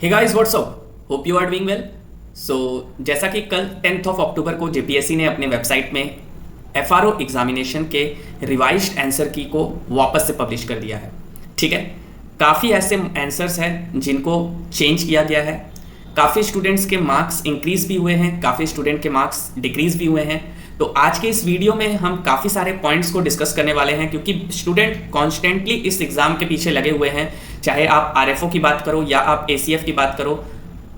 Hey guys what's up, hope you are doing well. So जैसा कि कल 10th of October को JPSC ने अपने वेबसाइट में एफआरओ एग्जामिनेशन के रिवाइज्ड आंसर की को वापस से पब्लिश कर दिया है। ठीक है, काफ़ी ऐसे आंसर्स हैं जिनको चेंज किया गया है। काफ़ी स्टूडेंट्स के मार्क्स इंक्रीज भी हुए हैं, काफ़ी स्टूडेंट के मार्क्स डिक्रीज भी हुए हैं। तो आज के इस वीडियो में हम काफ़ी सारे पॉइंट्स को डिस्कस करने वाले हैं, क्योंकि स्टूडेंट कॉन्स्टेंटली इस एग्ज़ाम के पीछे लगे हुए हैं। चाहे आप आरएफओ की बात करो या आप एसीएफ की बात करो,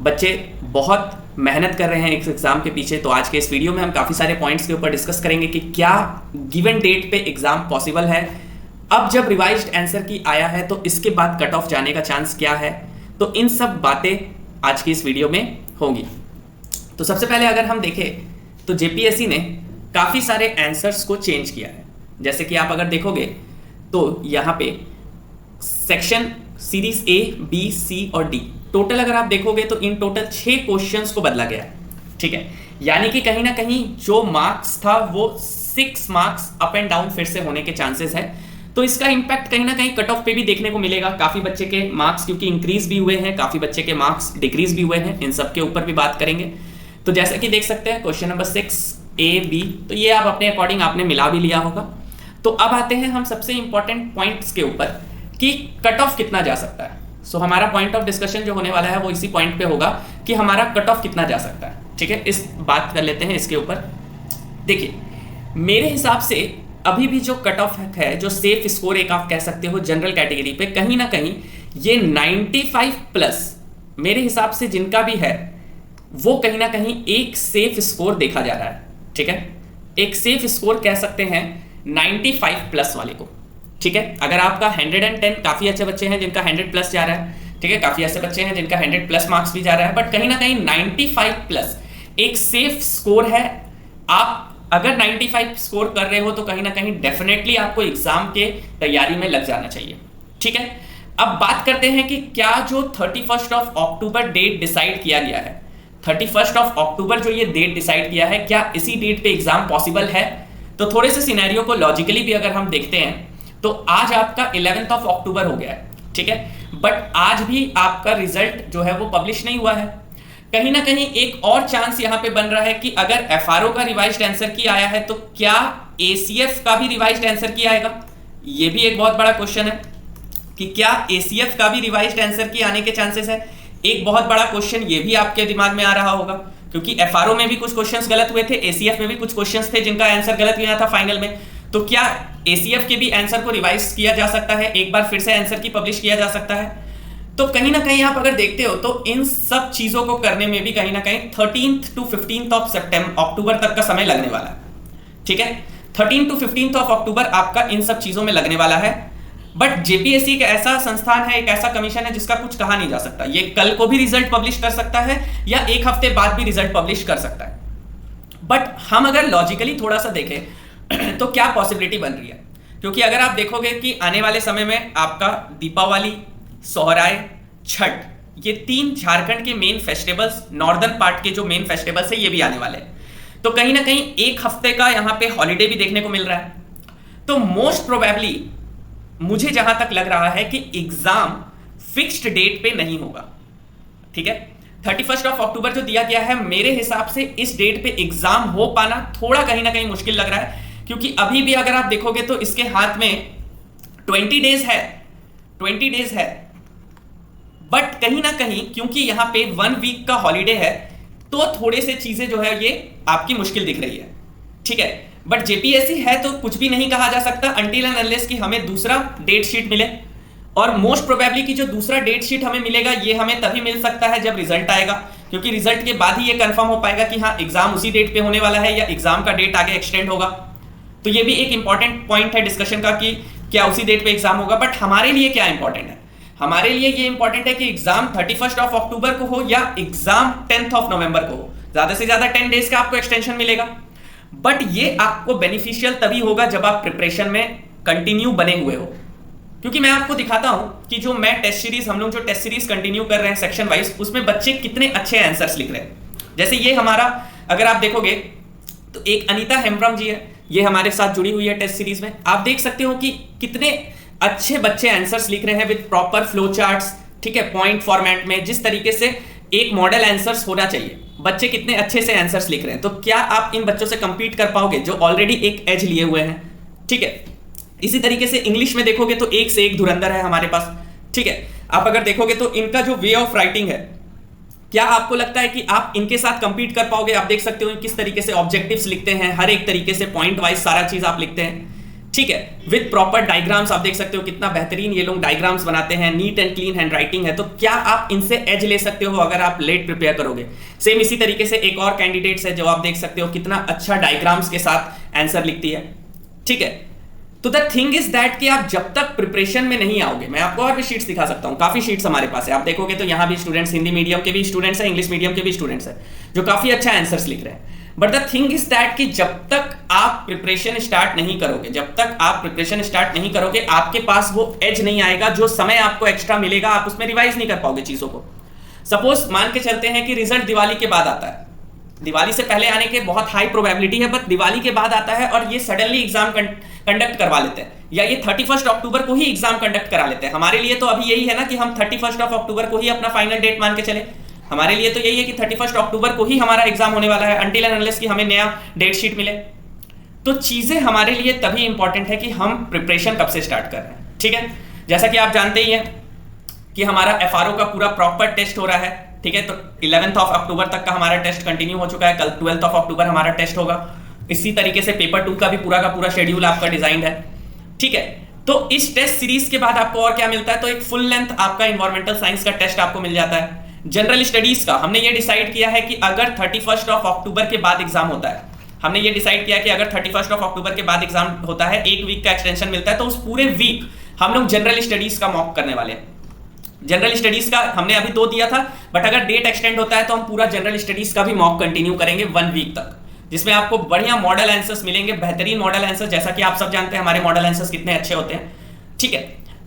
बच्चे बहुत मेहनत कर रहे हैं इस एग्ज़ाम के पीछे। तो आज के इस वीडियो में हम काफ़ी सारे पॉइंट्स के ऊपर डिस्कस करेंगे कि क्या गिवन डेट पे एग्ज़ाम पॉसिबल है। अब जब रिवाइज्ड आंसर की आया है तो इसके बाद कट ऑफ जाने का चांस क्या है, तो इन सब बातें आज की इस वीडियो में होंगी। तो सबसे पहले अगर हम देखें तो जेपीएससी ने काफ़ी सारे आंसर्स को चेंज किया है। जैसे कि आप अगर देखोगे तो यहाँ पे सेक्शन सीरीज ए, बी, सी और डी, टोटल अगर आप देखोगे तो इन टोटल 6 क्वेश्चंस को बदला गया है। ठीक है, यानी कि कहीं ना कहीं जो मार्क्स था वो 6 मार्क्स अप एंड डाउन फिर से होने के चांसेस है। तो इसका इंपैक्ट कहीं ना कहीं कट ऑफ पे भी देखने को मिलेगा। काफ़ी बच्चे के मार्क्स क्योंकि इंक्रीज भी हुए हैं, काफ़ी बच्चे के मार्क्स डिक्रीज भी हुए हैं, इन सब के ऊपर भी बात करेंगे। तो जैसा कि देख सकते हैं क्वेश्चन नंबर 6 ए, बी, तो ये आप अपने अकॉर्डिंग आपने मिला भी लिया होगा। तो अब आते हैं हम सबसे इंपॉर्टेंट पॉइंट्स के ऊपर कि कट ऑफ कितना जा सकता है। सो हमारा पॉइंट ऑफ डिस्कशन जो होने वाला है वो इसी पॉइंट पे होगा कि हमारा कट ऑफ कितना जा सकता है। ठीक है, इस बात कर लेते हैं इसके ऊपर। देखिए, मेरे हिसाब से अभी भी जो कट ऑफ है, जो सेफ स्कोर एक आप कह सकते हो जनरल कैटेगरी पे, कहीं ना कहीं ये 95 प्लस मेरे हिसाब से जिनका भी है वो कहीं ना कहीं एक सेफ स्कोर देखा जा रहा है। ठीक है, एक सेफ स्कोर कह सकते हैं 95 प्लस वाले को। ठीक है, अगर आपका 110, काफ़ी अच्छे बच्चे हैं जिनका 100 प्लस जा रहा है। ठीक है, काफ़ी ऐसे बच्चे हैं जिनका 100 प्लस मार्क्स भी जा रहा है, बट कहीं ना कहीं 95 प्लस एक सेफ स्कोर है। आप अगर 95 स्कोर कर रहे हो तो कहीं ना कहीं डेफिनेटली आपको एग्जाम के तैयारी में लग जाना चाहिए। ठीक है, अब बात करते हैं कि क्या जो 31 ऑफ अक्टूबर डेट डिसाइड किया गया है, 31 ऑफ अक्टूबर जो ये डेट डिसाइड किया है, क्या इसी डेट पे एग्जाम पॉसिबल है। तो थोड़े से सिनेरियो को लॉजिकली भी अगर हम देखते हैं तो आज आपका 11 ऑफ अक्टूबर हो गया है। ठीक है, बट आज भी आपका रिजल्ट जो है वो पब्लिश नहीं हुआ है। कहीं ना कहीं एक और चांस यहां पे बन रहा है कि अगर एफआरओ का रिवाइज्ड आंसर की आया है तो क्या एसीएफ का भी रिवाइज्ड आंसर की आएगा। ये भी एक बहुत बड़ा क्वेश्चन है कि क्या एसीएफ का भी रिवाइज्ड आंसर की आने के चांसेस है। एक बहुत बड़ा क्वेश्चन ये भी आपके दिमाग में आ रहा होगा, क्योंकि एफआरओ में भी कुछ क्वेश्चंस गलत हुए थे, एसीएफ में भी कुछ क्वेश्चंस थे जिनका आंसर गलत गया था फाइनल में। तो क्या एसीएफ के भी आंसर को रिवाइज किया जा सकता है, एक बार फिर से आंसर की पब्लिश किया जा सकता है। तो कहीं ना कहीं आप अगर देखते हो तो इन सब चीजों को करने में भी कहीं ना कहीं 13th to 15th of October तक का समय लगने वाला है। ठीक है, 13 to 15th ऑफ अक्टूबर आपका इन सब चीजों में लगने वाला है। बट जेपीएससी एक ऐसा संस्थान है, एक ऐसा कमीशन है जिसका कुछ कहा नहीं जा सकता। ये कल को भी रिजल्ट पब्लिश कर सकता है या एक हफ्ते बाद भी रिजल्ट पब्लिश कर सकता है। बट हम अगर लॉजिकली थोड़ा सा देखें तो क्या पॉसिबिलिटी बन रही है, क्योंकि अगर आप देखोगे कि आने वाले समय में आपका दीपावली, सोहराय, छठ, ये 3 झारखंड के मेन फेस्टिवल्स, नॉर्दर्न पार्ट के जो मेन फेस्टिवल्स है ये भी आने वाले हैं। तो कहीं ना कहीं एक हफ्ते का यहाँ पे हॉलीडे भी देखने को मिल रहा है। तो मोस्ट प्रोबेबली मुझे जहां तक लग रहा है कि एग्जाम फिक्स्ड डेट पे नहीं होगा। ठीक है, 31 ऑफ अक्टूबर जो दिया गया है, मेरे हिसाब से इस डेट पे एग्जाम हो पाना थोड़ा कहीं ना कहीं मुश्किल लग रहा है, क्योंकि अभी भी अगर आप देखोगे तो इसके हाथ में 20 डेज है, 20 डेज है। बट कहीं ना कहीं क्योंकि यहां पे 1 वीक का हॉलीडे है तो थोड़े से चीजें जो है ये आपकी मुश्किल दिख रही है। ठीक है, बट जेपीएससी है तो कुछ भी नहीं कहा जा सकता अनटिल एंड अनलेस कि हमें दूसरा डेट शीट मिले। और मोस्ट प्रोबेबली कि जो दूसरा डेट शीट हमें मिलेगा ये हमें तभी मिल सकता है जब रिजल्ट आएगा, क्योंकि रिजल्ट के बाद ही ये कंफर्म हो पाएगा कि हाँ एग्जाम उसी डेट पे होने वाला है या एग्जाम का डेट आगे एक्सटेंड होगा। तो ये भी एक इंपॉर्टेंट पॉइंट है डिस्कशन का कि क्या उसी डेट पे एग्जाम होगा। बट हमारे लिए क्या इंपॉर्टेंट है, हमारे लिए ये इंपॉर्टेंट है कि एग्जाम 31 ऑफ अक्टूबर को हो या एग्जाम 10th ऑफ नवंबर को हो, ज्यादा से ज्यादा 10 डेज का आपको एक्सटेंशन मिलेगा। बट ये आपको बेनिफिशियल तभी होगा जब आप प्रिपरेशन में कंटिन्यू बने हुए हो। क्योंकि मैं आपको दिखाता हूं कि जो मैं टेस्ट सीरीज, हम लोग जो टेस्ट सीरीज कंटिन्यू कर रहे हैं सेक्शन वाइज, उसमें बच्चे कितने अच्छे आंसर्स लिख रहे हैं। जैसे ये हमारा अगर आप देखोगे तो एक अनीता हेम्ब्रम जी है, ये हमारे साथ जुड़ी हुई है टेस्ट सीरीज में। आप देख सकते हो कि कितने अच्छे बच्चे आंसर्स लिख रहे हैं विद प्रॉपर फ्लो चार्ट्स, ठीक है, पॉइंट फॉर्मेट में, जिस तरीके से एक मॉडल आंसर्स होना चाहिए, बच्चे कितने अच्छे से आंसर्स लिख रहे हैं, तो क्या आप इन बच्चों से कंपीट कर पाओगे जो ऑलरेडी एक एज लिए हुए हैं? ठीक है, इसी तरीके से इंग्लिश में देखोगे तो एक से एक धुरंधर है हमारे पास। ठीक है, आप अगर देखोगे तो इनका जो वे ऑफ राइटिंग है, क्या आपको लगता है कि आप इनके साथ कंपीट कर पाओगे? आप देख सकते हो किस तरीके से ऑब्जेक्टिव्स लिखते हैं, हर एक तरीके से पॉइंट वाइज सारा चीज आप लिखते हैं। ठीक है, विद प्रॉपर डायग्राम्स, आप देख सकते हो कितना बेहतरीन ये लोग डायग्राम्स बनाते हैं, neat and clean hand writing है। तो क्या आप इनसे एज ले सकते हो अगर आप लेट प्रिपेयर करोगे? सेम इसी तरीके से एक और कैंडिडेट्स है जो आप देख सकते हो कितना अच्छा डायग्राम्स के साथ आंसर लिखती है। ठीक है, तो द थिंग इज दैट कि आप जब तक प्रिपरेशन में नहीं आओगे, मैं आपको और भी शीट्स दिखा सकता हूं, काफी शीट्स हमारे पास है, आप देखोगे तो यहां भी स्टूडेंट्स, हिंदी मीडियम के भी स्टूडेंट्स हैं, इंग्लिश मीडियम के भी स्टूडेंट्स हैं जो काफी अच्छा आंसर्स लिख रहे हैं। But the thing is that कि जब तक आप प्रिपरेशन स्टार्ट नहीं करोगे, जब तक आप प्रिपरेशन स्टार्ट नहीं करोगे, आपके पास वो एज नहीं आएगा, जो समय आपको एक्स्ट्रा मिलेगा आप उसमें रिवाइज नहीं कर पाओगे चीजों को। सपोज मान के चलते हैं कि रिजल्ट दिवाली के बाद आता है, दिवाली से पहले आने के बहुत हाई प्रोबेबिलिटी है, बट दिवाली के बाद आता है और ये सडनली एग्जाम कंडक्ट करवा लेते हैं, या ये 31 अक्टूबर को ही एग्जाम कंडक्ट करा लेते हैं। हमारे लिए तो अभी यही है ना कि हम 31 अक्टूबर को ही अपना फाइनल डेट मान के चले, हमारे लिए तो यही है कि 31 अक्टूबर को ही हमारा एग्जाम होने वाला है, अनटिल एंड अनलेस कि हमें नया डेट शीट मिले। तो चीजें हमारे लिए तभी इंपॉर्टेंट है कि हम प्रिपरेशन कब से स्टार्ट कर रहे हैं। ठीक है, जैसा कि आप जानते ही हैं कि हमारा एफआरओ का पूरा प्रॉपर टेस्ट हो रहा है। ठीक है, तो 11 अक्टूबर तक का हमारा टेस्ट कंटिन्यू हो चुका है, कल 12 अक्टूबर हमारा टेस्ट होगा। इसी तरीके से पेपर 2 का भी पूरा शेड्यूल आपका डिजाइन है। ठीक है, तो इस टेस्ट सीरीज के बाद आपको और क्या मिलता है? तो एक फुल लेंथ आपका इन्वायरमेंटल साइंस का टेस्ट आपको मिल जाता है। जनरल स्टडीज का हमने ये डिसाइड किया है कि अगर 31 अक्टूबर के बाद एग्जाम होता है, हमने ये डिसाइड किया कि अगर 31 अक्टूबर के बाद एग्जाम होता है, एक वीक का एक्सटेंशन मिलता है, तो उस पूरे वीक हम लोग जनरल स्टडीज का मॉक करने वाले हैं। जनरल स्टडीज का हमने अभी 2 दिया था, बट अगर डेट एक्सटेंड होता है तो हम पूरा जनरल स्टडीज का भी मॉक कंटिन्यू करेंगे 1 वीक तक, जिसमें आपको बढ़िया मॉडल आंसर्स मिलेंगे, बेहतरीन मॉडल आंसर्स, जैसा कि आप सब जानते हैं हमारे मॉडल आंसर्स कितने अच्छे होते हैं। ठीक है,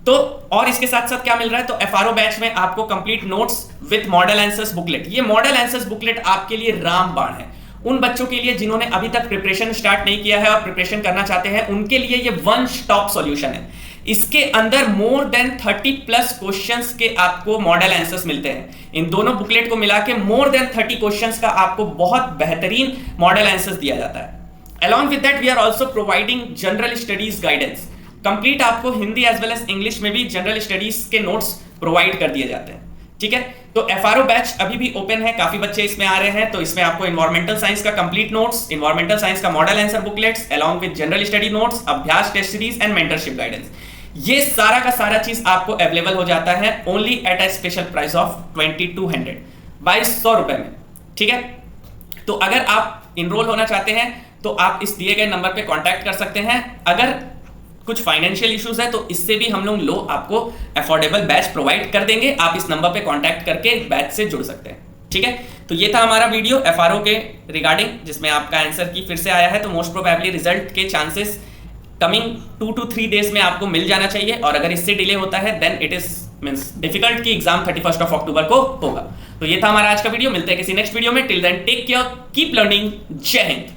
तो और इसके साथ साथ क्या मिल रहा है? तो एफआरओ बैच में आपको complete notes with model answers booklet. ये मॉडल आंसर्स बुकलेट आपके लिए रामबाण है, उन बच्चों के लिए जिन्होंने अभी तक प्रिपरेशन स्टार्ट नहीं किया है और प्रिपरेशन करना चाहते हैं, उनके लिए ये वन स्टॉप सॉल्यूशन है। इसके अंदर मोर देन 30+ क्वेश्चंस के आपको मॉडल आंसर्स मिलते हैं। इन दोनों बुकलेट को मिला के मोर देन 30 क्वेश्चंस का आपको बहुत बेहतरीन मॉडल आंसर्स दिया जाता है। Along with that we are also providing general studies guidance. Complete आपको Hindi as well as English में भी जनरल स्टडीज के नोट्स प्रोवाइड कर दिए जाते हैं। ठीक है, तो एफआरओ बैच अभी भी ओपन है, काफी बच्चे इसमें आ रहे हैं। तो इसमें आपको एनवायरमेंटल साइंस का कंप्लीट नोट्स, एनवायरमेंटल साइंस का model answer booklets, along with general study notes, अभ्यास test series and mentorship guidance, ये सारा का सारा चीज आपको अवेलेबल हो जाता है only at a special price of 2200, 2200 रुपए में। ठीक है, तो अगर आप इनरोल होना चाहते हैं तो आप इस दिए गए नंबर पे कांटेक्ट कर सकते हैं। अगर कुछ फाइनेंशियल इश्यूज है तो इससे भी हम लोग आपको अफोर्डेबल बैच प्रोवाइड कर देंगे, आप इस नंबर पे कांटेक्ट करके बैच से जुड़ सकते हैं। ठीक है, तो ये था हमारा वीडियो एफआरओ के रिगार्डिंग, जिसमें आपका आंसर की फिर से आया है, तो मोस्ट प्रोबेबली रिजल्ट के चांसेस कमिंग 2 to 3 डेज में आपको मिल जाना चाहिए, और अगर इससे डिले होता है then it is means difficult कि एग्जाम 31 अक्टूबर को होगा। तो ये था हमारा आज का वीडियो, मिलते हैं किसी नेक्स्ट वीडियो में। Till then take care, keep learning, जय हिंद।